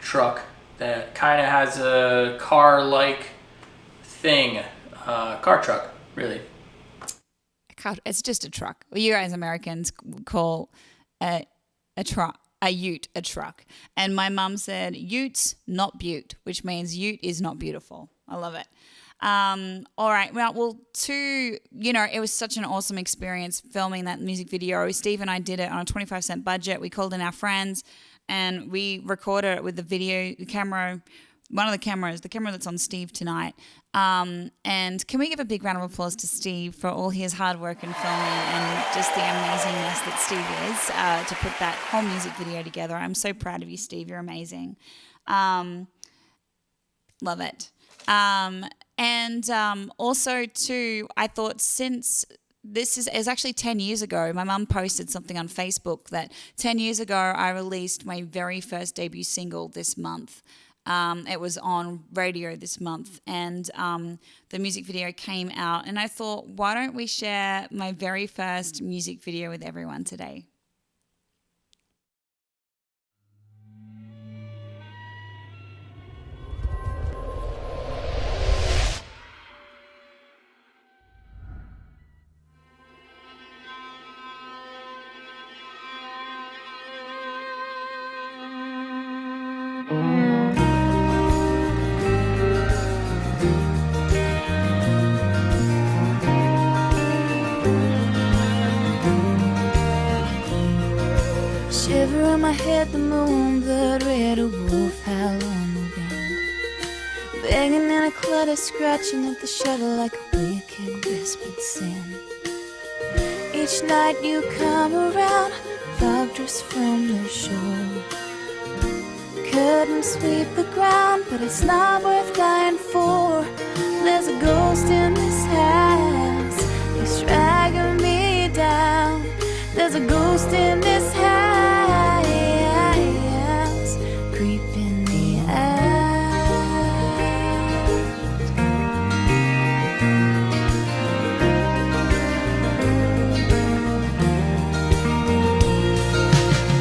truck that kind of has a car-like thing. Car truck, really. It's just a truck. Well, you guys Americans call a Ute a truck. And my mum said, Ute's not beaut, which means Ute is not beautiful. I love it. All right. Well, it was such an awesome experience filming that music video. Steve and I did it on a 25-cent budget. We called in our friends and we recorded it with the video camera, one of the camera that's on Steve tonight. And can we give a big round of applause to Steve for all his hard work in filming and just the amazingness that Steve is to put that whole music video together. I'm so proud of you, Steve. You're amazing. Love it. And also, too, I thought since this is actually 10 years ago, my mum posted something on Facebook that 10 years ago I released my very first debut single this month. It was on radio this month, and the music video came out. And I thought, why don't we share my very first music video with everyone today? Shiver in my head, the moon, blood red, a wolf howl on the wind. Banging in a clutter, scratching at the shutter like a wicked whispered sin. Each night you come around, fog drifts from the shore. Couldn't sweep the ground, but it's not worth dying for. There's a ghost in this house, he's dragging me down. There's a ghost in this house, creeping me out.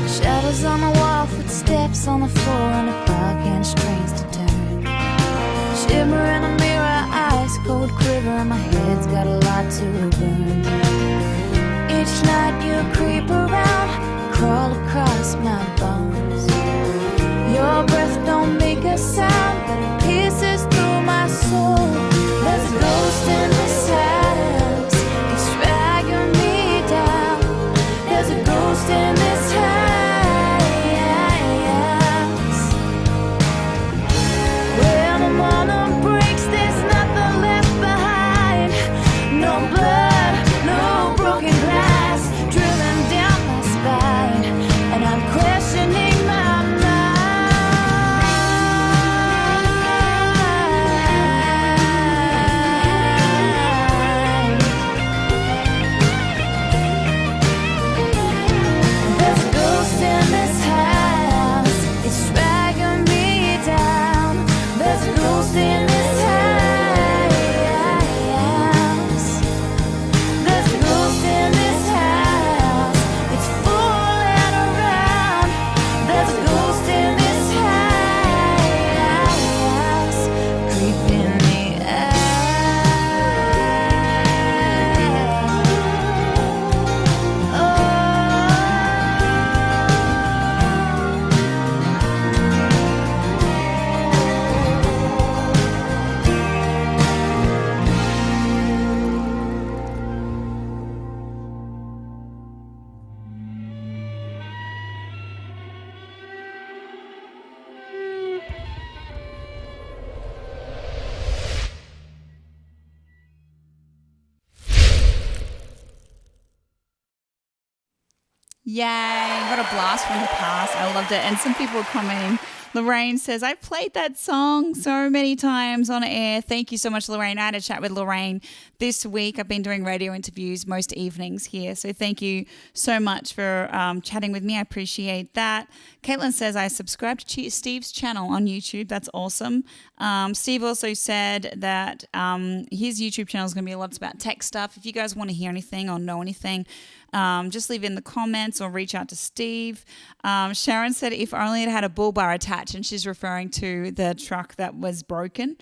Shadows on the wall, footsteps on the floor, and a clock and strings to turn. Shimmer in a mirror, ice cold quiver, and my head's got a lot to burn. Each night you creep around, crawl across my bones. Your breath don't make a sound, but it pierces through my soul. There's a ghost in this house, it's dragging me down. There's a ghost in this house. When the morning breaks, there's nothing left behind. No blood, no broken glass, drilling down my spine, and I'm questioning my mind. There's a ghost in this house, it's dragging me down. There's a ghost in this house. There's a ghost in this house, it's fooling around. There's a ghost in this house, creeping me out. Yay, what a blast from the past. I loved it. And some people were commenting. Lorraine says, I played that song so many times on air. Thank you so much, Lorraine. I had a chat with Lorraine this week. I've been doing radio interviews most evenings here. So thank you so much for chatting with me. I appreciate that. Caitlin says, I subscribed to Steve's channel on YouTube. That's awesome. Steve also said that his YouTube channel is going to be lots about tech stuff. If you guys want to hear anything or know anything, just leave it in the comments or reach out to Steve. Sharon said if only it had a bull bar attached, and she's referring to the truck that was broken.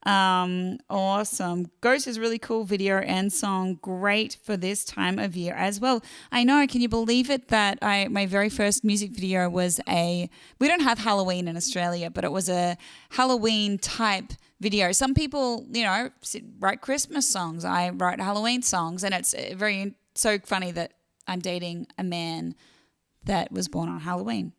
Awesome. Ghost is really cool video and song. Great for this time of year as well. I know. Can you believe it that my very first music video was we don't have Halloween in Australia, but it was a Halloween type video. Some people, write Christmas songs. I write Halloween songs, and it's so funny that I'm dating a man that was born on Halloween.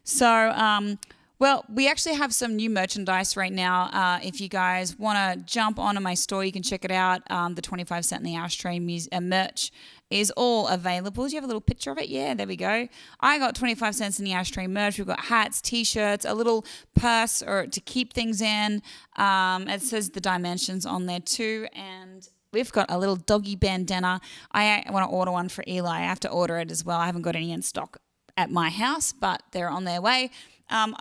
So, well, we actually have some new merchandise right now. If you guys want to jump onto my store, you can check it out. The 25 cent in the ashtray merch is all available. Do you have a little picture of it? Yeah, there we go. I got 25 cents in the ashtray merch. We've got hats, t-shirts, a little purse to keep things in. It says the dimensions on there too, and we've got a little doggy bandana. I want to order one for Eli. I have to order it as well. I haven't got any in stock at my house, but they're on their way.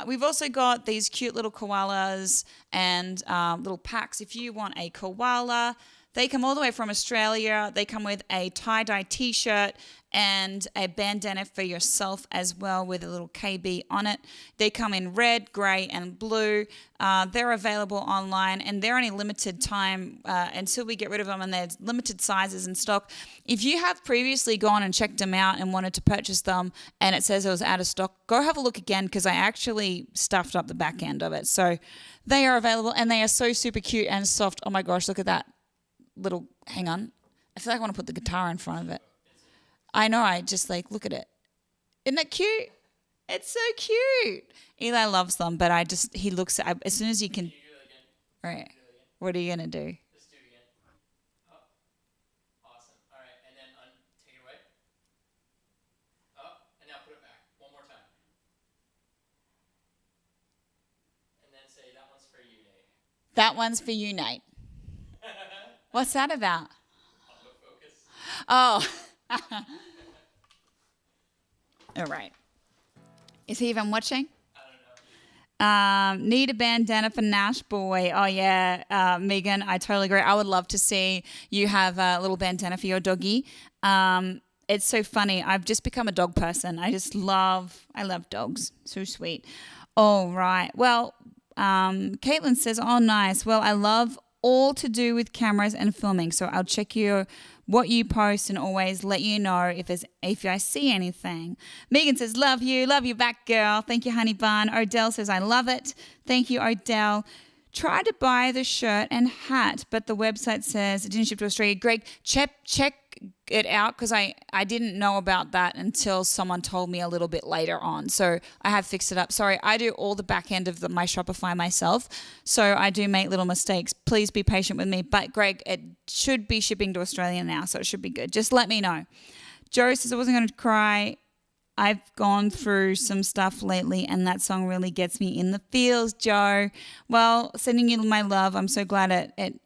We've also got these cute little koalas and little packs. If you want a koala, They come all the way from Australia. They come with a tie-dye t-shirt and a bandana for yourself as well with a little KB on it. They come in red, grey and blue. They're available online and they're only limited time until we get rid of them, and there's limited sizes in stock. If you have previously gone and checked them out and wanted to purchase them and it says it was out of stock, go have a look again because I actually stuffed up the back end of it. So they are available and they are so super cute and soft. Oh my gosh, look at that little, hang on. I feel like I want to put the guitar in front of it. I know, I just like, look at it. Isn't it cute? It's so cute. Eli loves them, but he looks at, as soon as you can. All right. What are you going to do? Just do it again. Oh. Awesome. All right. And then take it away. Oh, and now put it back. One more time. And then say, that one's for you, Nate. That one's for you, Nate. What's that about? Autofocus. Oh. All right. Is he even watching? I don't know. Need a bandana for Nash Boy. Oh, yeah, Megan, I totally agree. I would love to see you have a little bandana for your doggy. It's so funny. I've just become a dog person. I love dogs. So sweet. All right. Well, Caitlin says, oh, nice. Well, I love all to do with cameras and filming. So I'll check what you post and always let you know if I see anything. Megan says, love you back, girl. Thank you, honey bun. Odell says, I love it. Thank you, Odell. Tried to buy the shirt and hat, but the website says it didn't ship to Australia. Greg, check it out because I didn't know about that until someone told me a little bit later on. So I have fixed it up. Sorry, I do all the back end of my Shopify myself, so I do make little mistakes. Please be patient with me. But Greg, it should be shipping to Australia now, so it should be good. Just let me know. Joe says, I wasn't going to cry. I've gone through some stuff lately, and that song really gets me in the feels, Joe. Well, sending you my love. I'm so glad it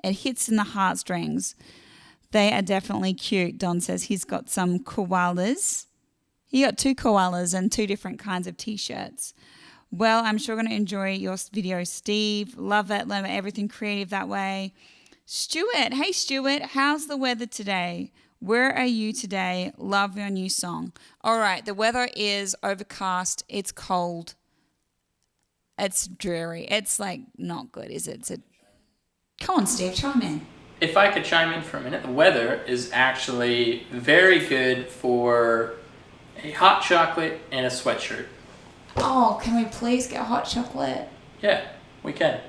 hits in the heartstrings. They are definitely cute. Don says he's got some koalas. He got 2 koalas and 2 different kinds of T-shirts. Well, I'm sure going to enjoy your video, Steve. Love it. Love everything creative that way. Stuart. Hey, Stuart. How's the weather today? Where are you today? Love your new song. All right. The weather is overcast. It's cold. It's dreary. It's like not good, is it? Come on, Steve. Chime in. If I could chime in for a minute, the weather is actually very good for a hot chocolate and a sweatshirt. Oh, can we please get hot chocolate? Yeah, we can.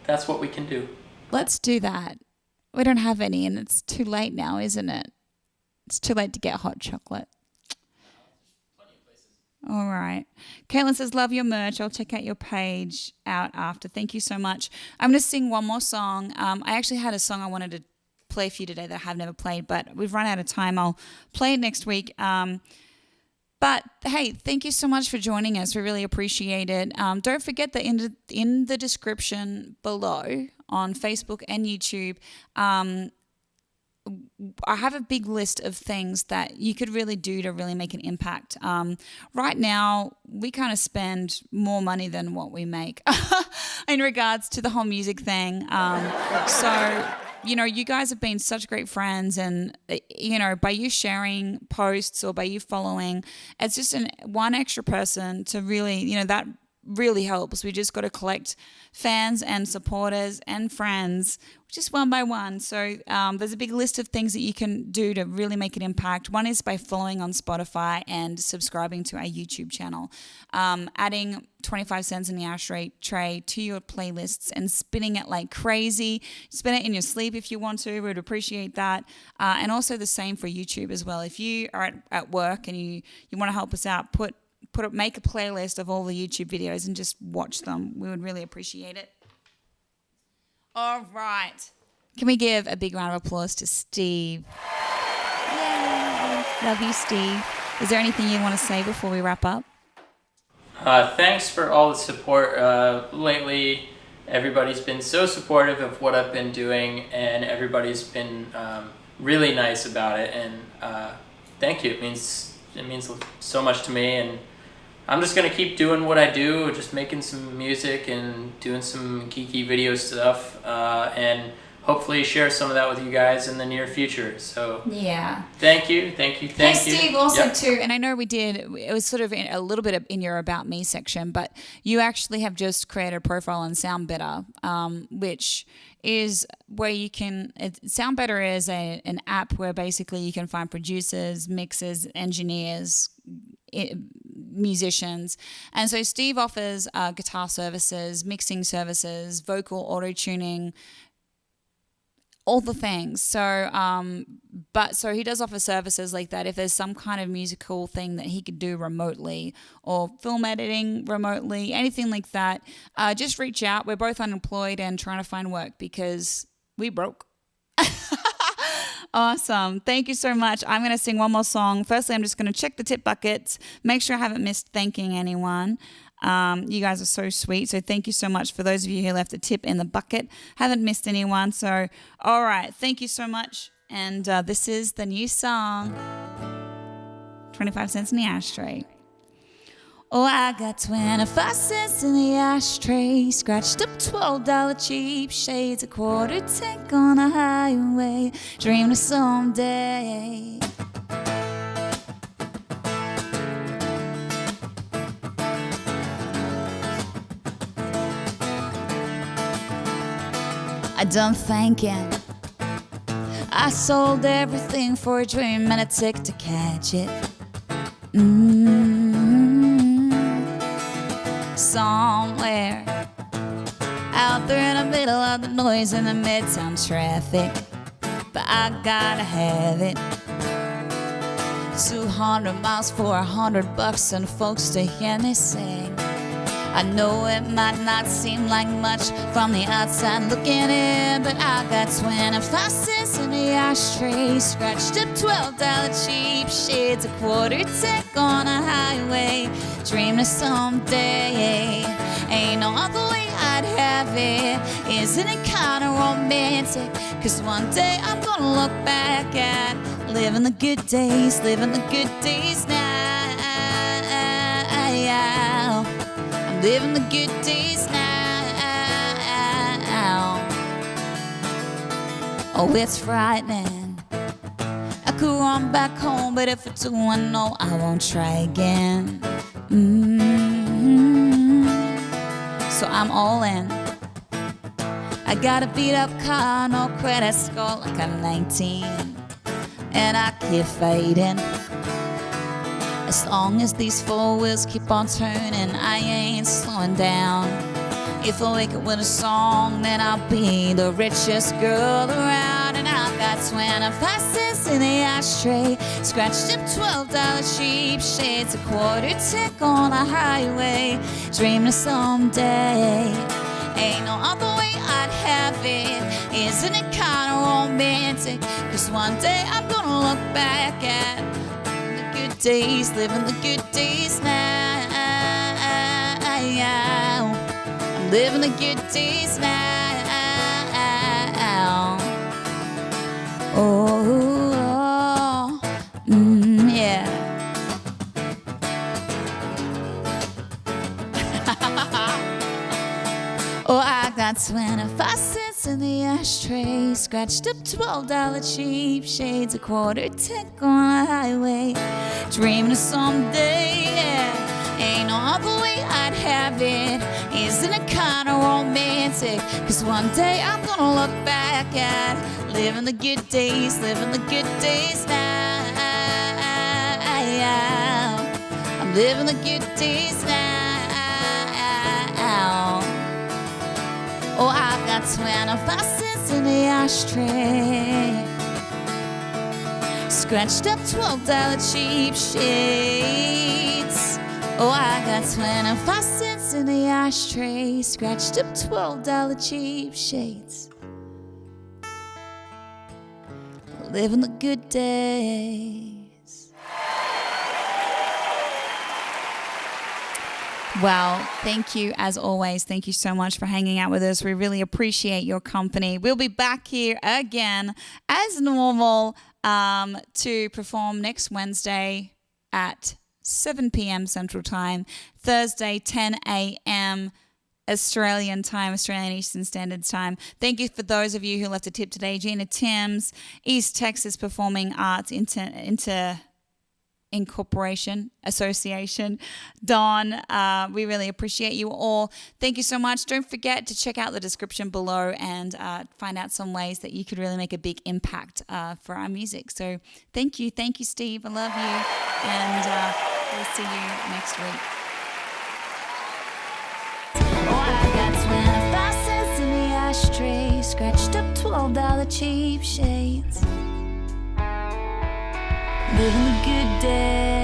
That's what we can do. Let's do that. We don't have any, and it's too late now, isn't it? It's too late to get hot chocolate. All right. Caitlin says, love your merch. I'll check out your page out after. Thank you so much. I'm going to sing one more song. I actually had a song I wanted to play for you today that I have never played, but we've run out of time. I'll play it next week. But, hey, thank you so much for joining us. We really appreciate it. Don't forget that in the description below on Facebook and YouTube, I have a big list of things that you could really do to really make an impact. Right now, we kind of spend more money than what we make in regards to the whole music thing. So, you guys have been such great friends, and, by you sharing posts or by you following, it's just one extra person to really, that really helps. We just got to collect fans and supporters and friends just one by one. So there's a big list of things that you can do to really make an impact. One is by following on Spotify and subscribing to our YouTube channel, adding 25 cents in the ashtray tray to your playlists and spinning it like crazy. Spin it in your sleep if you want to. We would appreciate that. And also the same for YouTube as well. If you are at work and you want to help us out, make a playlist of all the YouTube videos and just watch them. We would really appreciate it. All right. Can we give a big round of applause to Steve? Yay. Love you, Steve. Is there anything you want to say before we wrap up? Thanks for all the support. Lately, everybody's been so supportive of what I've been doing, and everybody's been really nice about it. And thank you. It means so much to me, and I'm just going to keep doing what I do, just making some music and doing some geeky video stuff. And hopefully share some of that with you guys in the near future. So Yeah. thank you. Hey, Steve, also Yep. too, and I know we did, it was sort of a little bit in your About Me section, but you actually have just created a profile on SoundBetter, which is where you can, SoundBetter is an app where basically you can find producers, mixers, engineers, musicians. And so Steve offers guitar services, mixing services, vocal auto-tuning, all the things. So, so he does offer services like that. If there's some kind of musical thing that he could do remotely, or film editing remotely, anything like that, just reach out. We're both unemployed and trying to find work because we broke. Awesome. Thank you so much. I'm going to sing one more song. Firstly, I'm just going to check the tip buckets, make sure I haven't missed thanking anyone. You guys are so sweet. So thank you so much for those of you who left a tip in the bucket. Haven't missed anyone. So, all right. Thank you so much. And this is the new song, 25 cents in the ashtray. Oh, I got 25 cents in the ashtray, scratched up $12 cheap shades, a quarter tank on a highway, dreaming of someday. I done thinking. I sold everything for a dream and a ticket to catch it. Somewhere out there in the middle of the noise in the midtown traffic, but I gotta have it. 200 miles for $100 and folks to hear me sing. I know it might not seem like much from the outside looking in, but I got 25 cents in the ashtray, scratched up $12 cheap shades, a quarter tank on a highway, dreaming of someday. Ain't no other way I'd have it. Isn't it kind of romantic? 'Cause one day I'm gonna look back at living the good days now. Living the good days now. Oh, it's frightening. I could run back home, but if I do, I know I won't try again. So I'm all in. I got a beat up car, no credit score, like I'm 19, and I keep fading. As long as these four wheels keep on turning, I ain't slowing down. If I wake up with a song, then I'll be the richest girl around. And I've got 25 cents in the ashtray, scratched up $12 cheap shades, a quarter tick on a highway, dreaming of someday. Ain't no other way I'd have it. Isn't it kind of romantic? 'Cause one day I'm gonna look back at days, living the good days now. I'm living the good days now. Oh, yeah. Oh, I got 25 cents in the ashtray, scratched up $12 cheap shades, a quarter tick on a highway, dreaming of someday, yeah. Ain't no other way I'd have it. Isn't it kind of romantic? 'Cause one day I'm gonna look back at living the good days now. I'm living the good days now. Oh, I've got 25 cents in the ashtray, scratched up $12 cheap shades. Oh, I got 25 cents in the ashtray, scratched up $12 cheap shades. Living the good days. Well, thank you as always. Thank you so much for hanging out with us. We really appreciate your company. We'll be back here again as normal to perform next Wednesday at 7 p.m. Central Time, Thursday 10 a.m. Australian time, Australian Eastern Standard Time. Thank you for those of you who left a tip today. Gina Timms, East Texas Performing Arts Incorporation Association. Don, we really appreciate you all. Thank you so much. Don't forget to check out the description below and find out some ways that you could really make a big impact for our music. So thank you, Steve. I love you, and we'll see you next week. Oh, I got 25 cents in the ashtray, scratched up $12 cheap shades. Living a good day.